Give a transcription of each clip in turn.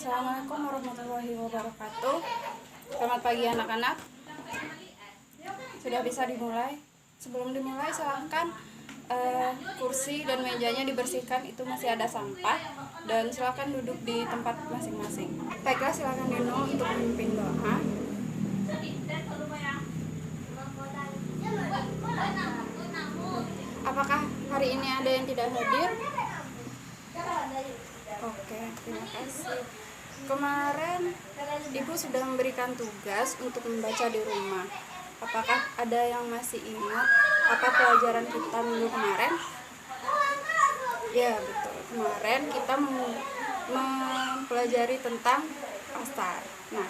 Assalamualaikum warahmatullahi wabarakatuh. Selamat pagi anak-anak. Sudah bisa dimulai. Sebelum dimulai silahkan kursi dan mejanya dibersihkan, itu masih ada sampah, dan silahkan duduk di tempat masing-masing. Baiklah, silahkan Dino untuk memimpin doa. Apakah hari ini ada yang tidak hadir? Oke, terima kasih. Kemarin Ibu sudah memberikan tugas untuk membaca di rumah. Apakah ada yang masih ingat apa pelajaran kita minggu kemarin? Ya, betul. Kemarin kita mempelajari tentang pasar. Nah,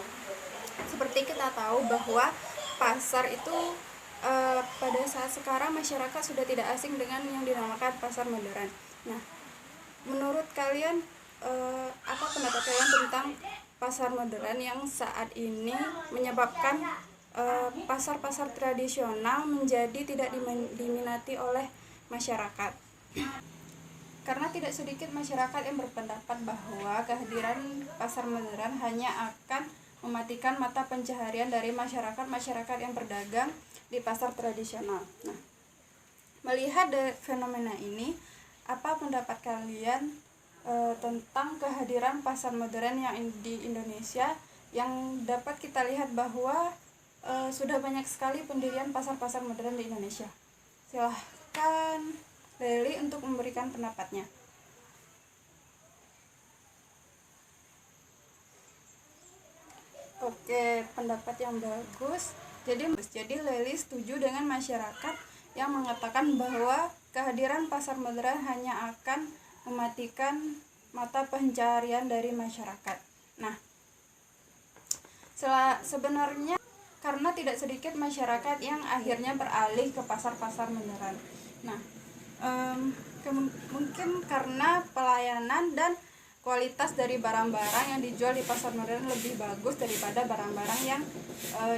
seperti kita tahu bahwa pasar itu pada saat sekarang masyarakat sudah tidak asing dengan yang dinamakan pasar modern. Nah, menurut kalian apa pendapat kalian tentang pasar modern yang saat ini menyebabkan pasar-pasar tradisional menjadi tidak diminati oleh masyarakat? Karena tidak sedikit masyarakat yang berpendapat bahwa kehadiran pasar modern hanya akan mematikan mata pencaharian dari masyarakat yang berdagang di pasar tradisional. Nah, melihat fenomena ini, apa pendapat kalian tentang kehadiran pasar modern yang di Indonesia, yang dapat kita lihat bahwa sudah banyak sekali pendirian pasar-pasar modern di Indonesia? Silahkan Leli untuk memberikan pendapatnya. Oke, pendapat yang bagus. Jadi Leli setuju dengan masyarakat yang mengatakan bahwa kehadiran pasar modern hanya akan mematikan mata pencaharian dari masyarakat. Nah, sebenarnya karena tidak sedikit masyarakat yang akhirnya beralih ke pasar-pasar modern. Nah, mungkin karena pelayanan dan kualitas dari barang-barang yang dijual di pasar modern lebih bagus daripada barang-barang yang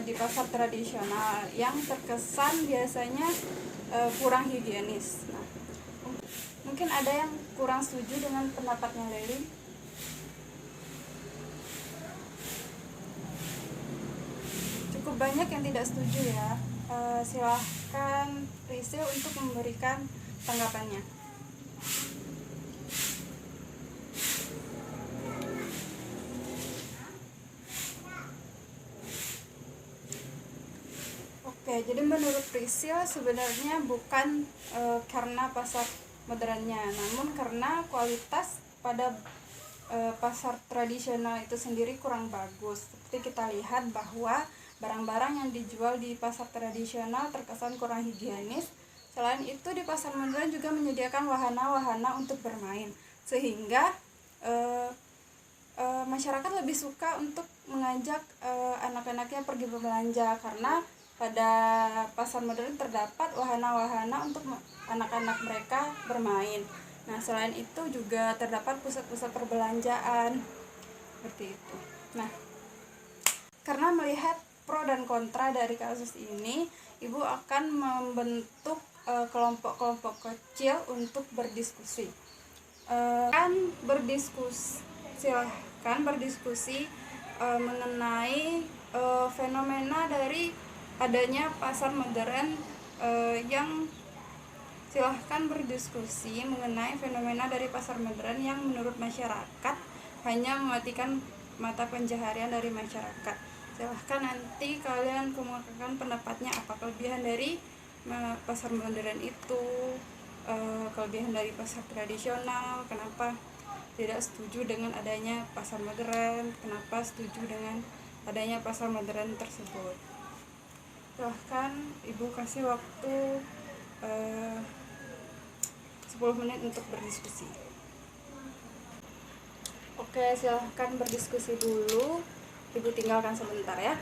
di pasar tradisional yang terkesan biasanya kurang higienis. Nah, mungkin ada yang kurang setuju dengan pendapatnya Leli. Cukup banyak yang tidak setuju ya. Silahkan Rizal untuk memberikan tanggapannya. Oke, jadi menurut Priscil sebenarnya bukan karena pasar modernnya, namun karena kualitas pada pasar tradisional itu sendiri kurang bagus. Seperti kita lihat bahwa barang-barang yang dijual di pasar tradisional terkesan kurang higienis. Selain itu, di pasar modern juga menyediakan wahana-wahana untuk bermain, sehingga masyarakat lebih suka untuk mengajak anak-anaknya pergi berbelanja, karena pada pasar modern terdapat wahana-wahana untuk anak-anak mereka bermain. Nah, selain itu juga terdapat pusat-pusat perbelanjaan seperti itu. Nah, karena melihat pro dan kontra dari kasus ini, Ibu akan membentuk kelompok-kelompok kecil untuk berdiskusi. Silahkan berdiskusi mengenai fenomena dari adanya pasar modern silahkan berdiskusi mengenai fenomena dari pasar modern yang menurut masyarakat hanya mematikan mata pencaharian dari masyarakat. Silahkan nanti kalian kemukakan pendapatnya, apa kelebihan dari pasar modern itu, kelebihan dari pasar tradisional, kenapa tidak setuju dengan adanya pasar modern, kenapa setuju dengan adanya pasar modern tersebut. Silahkan Ibu kasih waktu 10 menit untuk berdiskusi. Oke, silahkan berdiskusi dulu. Ibu tinggalkan sebentar ya.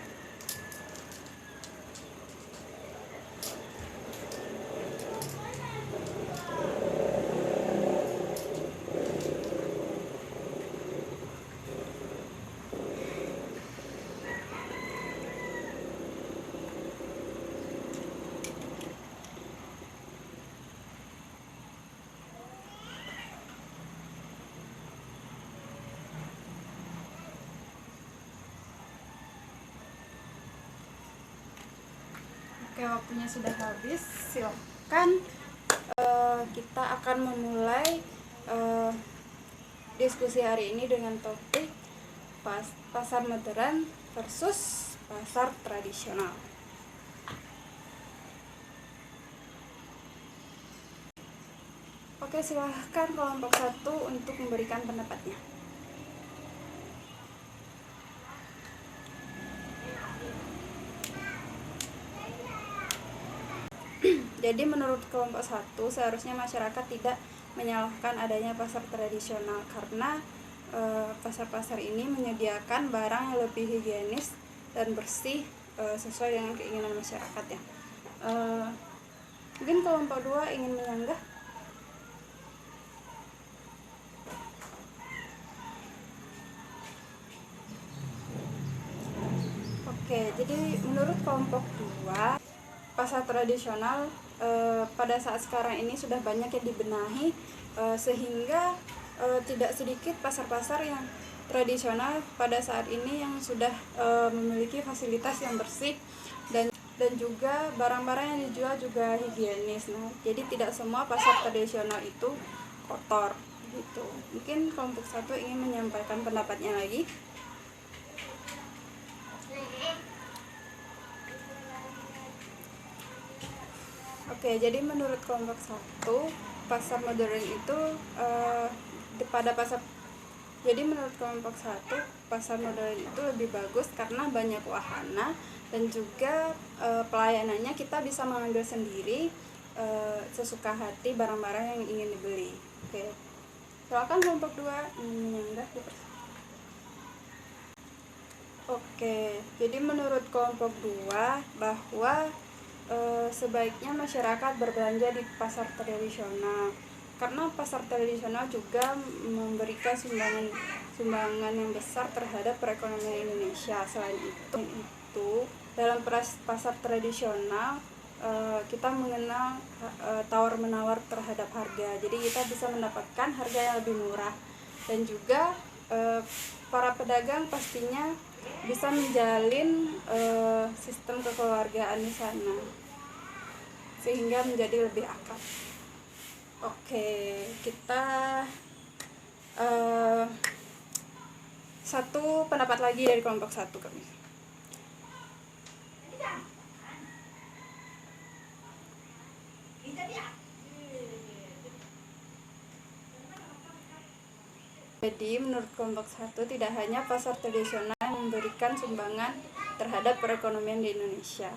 Oke, waktunya sudah habis. Silakan kita akan memulai diskusi hari ini dengan topik pasar modern versus pasar tradisional. Oke, silahkan kelompok 1 untuk memberikan pendapatnya. Jadi menurut kelompok 1, seharusnya masyarakat tidak menyalahkan adanya pasar tradisional karena pasar-pasar ini menyediakan barang yang lebih higienis dan bersih sesuai dengan keinginan masyarakat ya. Mungkin kelompok 2 ingin menyanggah. Oke, jadi menurut kelompok 2, pasar tradisional pada saat sekarang ini sudah banyak yang dibenahi sehingga tidak sedikit pasar-pasar yang tradisional pada saat ini yang sudah memiliki fasilitas yang bersih dan juga barang-barang yang dijual juga higienis. Nah, jadi tidak semua pasar tradisional itu kotor gitu. Mungkin kelompok 1 ingin menyampaikan pendapatnya lagi. Oke, jadi menurut kelompok 1, pasar modern itu jadi menurut kelompok 1, pasar modern itu lebih bagus karena banyak wahana dan juga pelayanannya kita bisa mengambil sendiri sesuka hati barang-barang yang ingin dibeli. Oke. Silakan kelompok 2 menyanggah. Oke, jadi menurut kelompok 2 bahwa sebaiknya masyarakat berbelanja di pasar tradisional karena pasar tradisional juga memberikan sumbangan yang besar terhadap perekonomian Indonesia. Selain itu dalam pasar tradisional kita mengenal tawar-menawar terhadap harga, jadi kita bisa mendapatkan harga yang lebih murah dan juga para pedagang pastinya bisa menjalin sistem kekeluargaan di sana sehingga menjadi lebih akrab. Oke, kita satu pendapat lagi dari kelompok 1 kami. Jadi menurut kelompok 1 tidak hanya pasar tradisional yang memberikan sumbangan terhadap perekonomian di Indonesia.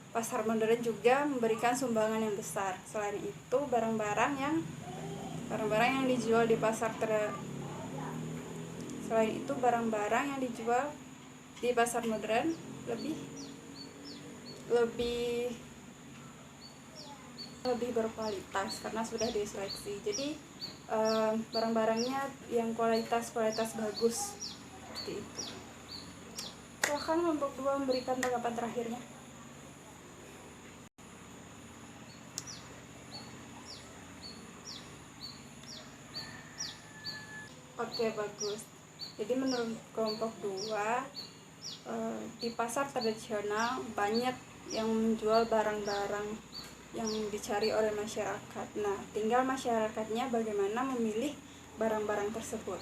Pasar modern juga memberikan sumbangan yang besar. Selain itu barang-barang yang dijual di pasar modern lebih berkualitas karena sudah diseleksi. Jadi barang-barangnya yang kualitas bagus seperti itu. Silakan kelompok 2 memberikan tanggapan terakhirnya. Oke, bagus. Jadi menurut kelompok 2 di pasar tradisional banyak yang menjual barang-barang yang dicari oleh masyarakat. Nah, tinggal masyarakatnya bagaimana memilih barang-barang tersebut.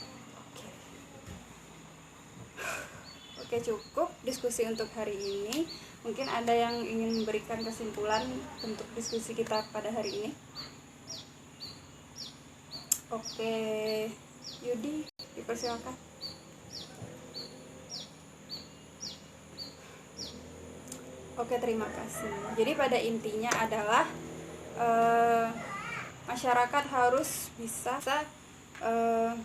Oke, cukup diskusi untuk hari ini. Mungkin ada yang ingin memberikan kesimpulan untuk diskusi kita pada hari ini. Oke, Yudi, dipersilakan. Oke, terima kasih. Jadi pada intinya adalah masyarakat harus bisa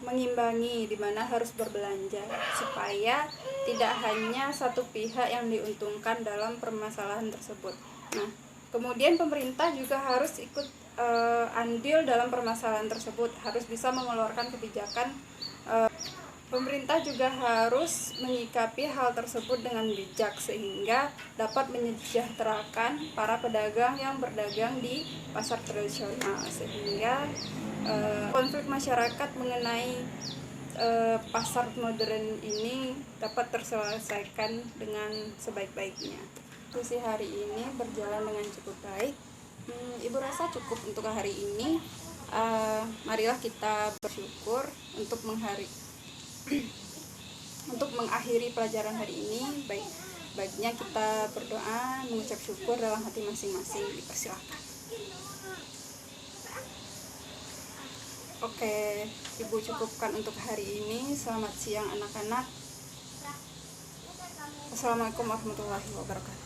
mengimbangi di mana harus berbelanja supaya tidak hanya satu pihak yang diuntungkan dalam permasalahan tersebut. Nah, kemudian pemerintah juga harus ikut andil dalam permasalahan tersebut, harus bisa mengeluarkan kebijakan. Pemerintah juga harus menyikapi hal tersebut dengan bijak sehingga dapat menyejahterakan para pedagang yang berdagang di pasar tradisional, sehingga konflik masyarakat mengenai pasar modern ini dapat terselesaikan dengan sebaik-baiknya. diskusi hari ini berjalan dengan cukup baik. Ibu rasa cukup untuk hari ini. Marilah kita bersyukur untuk untuk mengakhiri pelajaran hari ini. Baiknya kita berdoa, mengucap syukur dalam hati masing-masing. Dipersilakan. Oke, Ibu cukupkan untuk hari ini. Selamat siang anak-anak. Assalamualaikum warahmatullahi wabarakatuh.